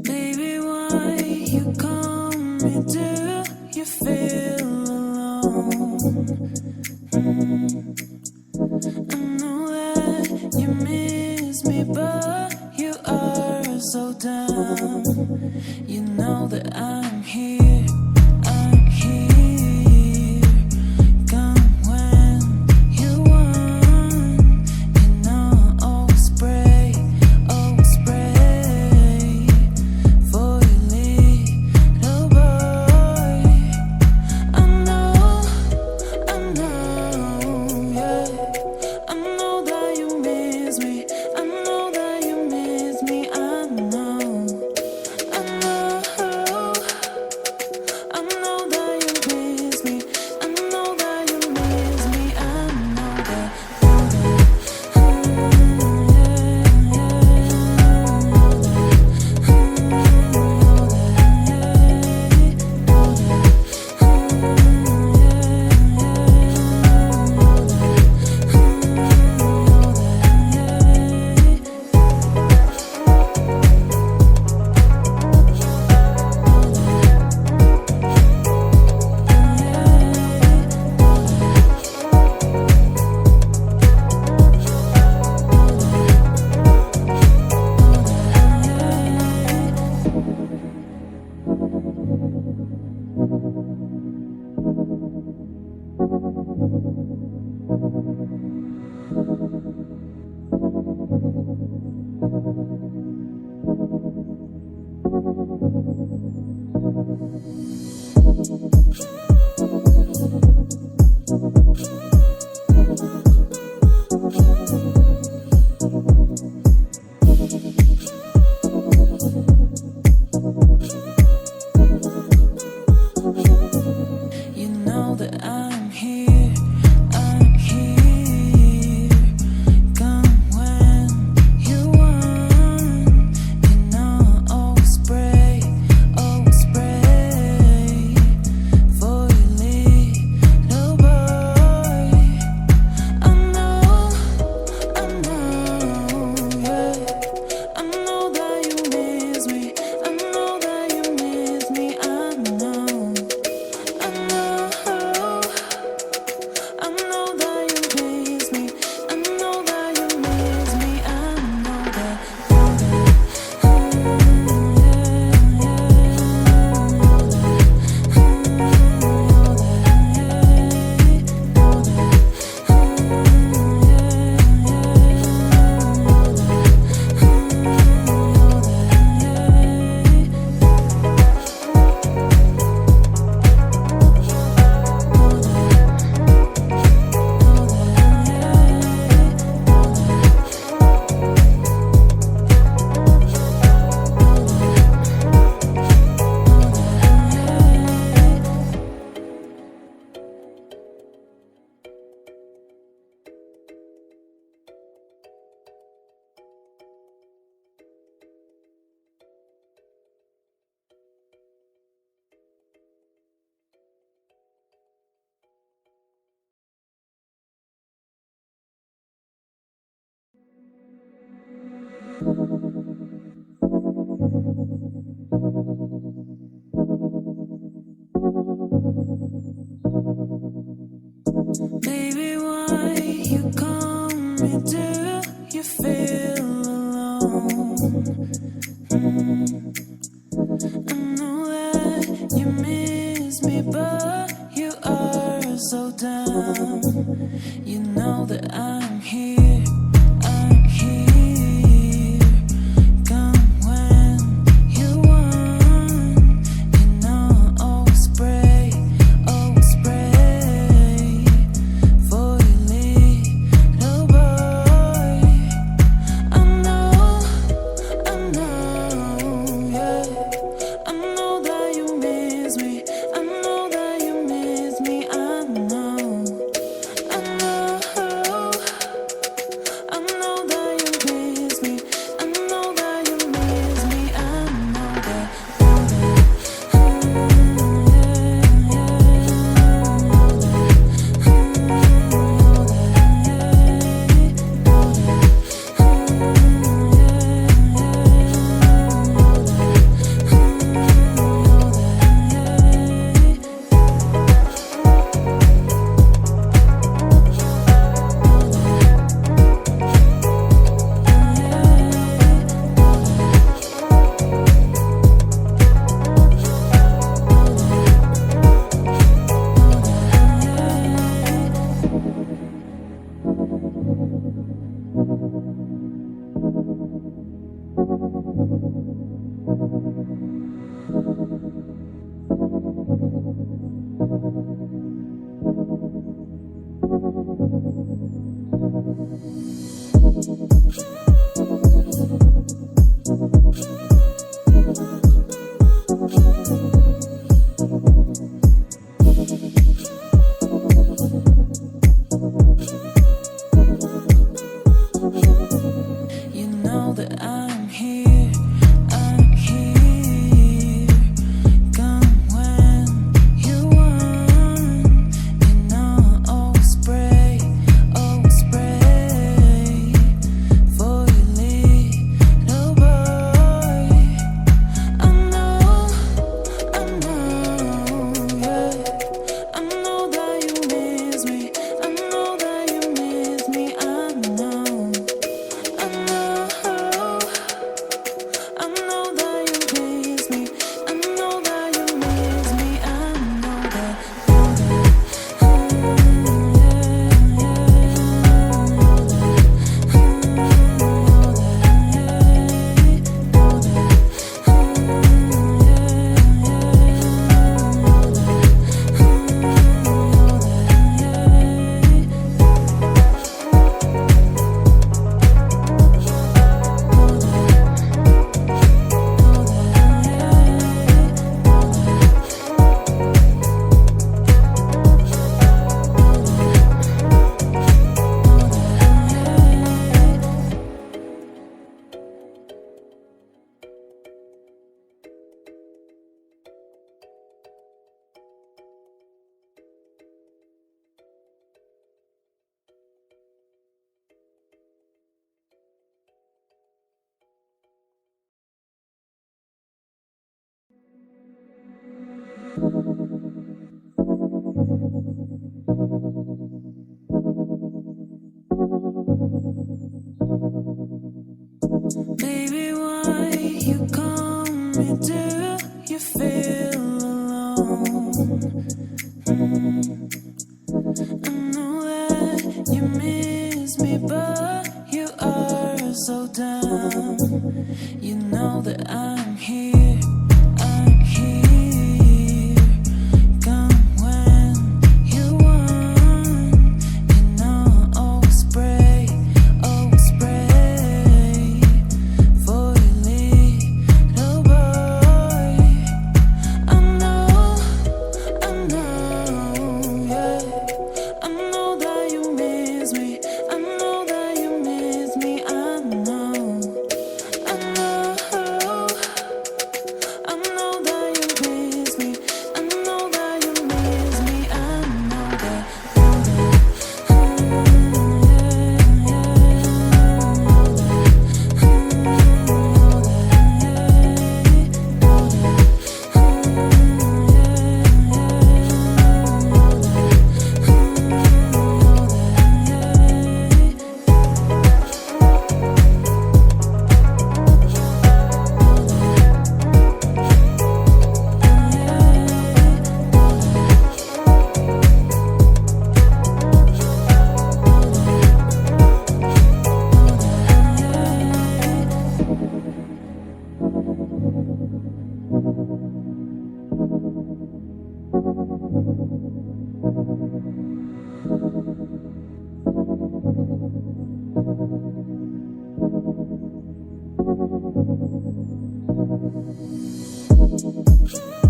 Baby, why you call me? Do you feel alone? I know that you miss me, but you are so dumb. You know that I'm here, I'm here. Come when you want. You know I always pray for you, little boy. I know, yeah. I know that you miss me. I know that you miss me. I know. I know that you miss me. I know that you miss me. I know that. You know that I'm here, I'm here. Come when you want. You know I always pray for you, little boy. I know, yeah. I know that you miss me. I know that you miss me. I know. I know that you miss me. I know that you miss me. I know that. Baby, why you call me? Do you feel alone? I know that you miss me, but you are so dumb. You know that I'm here, I'm here. Come when you want. You know I always pray for you, little boy. I know, yeah. I know that you miss me. I know that you miss me. I know. I know that you miss me, but you are so dumb. You know that I'm here, I'm here. Come when you want. You know I always pray for your little boy. I know, yeah. I know that you miss me. I know that you miss me. I know. I know. I know that you miss me. I know that you miss me. I know that. Yeah.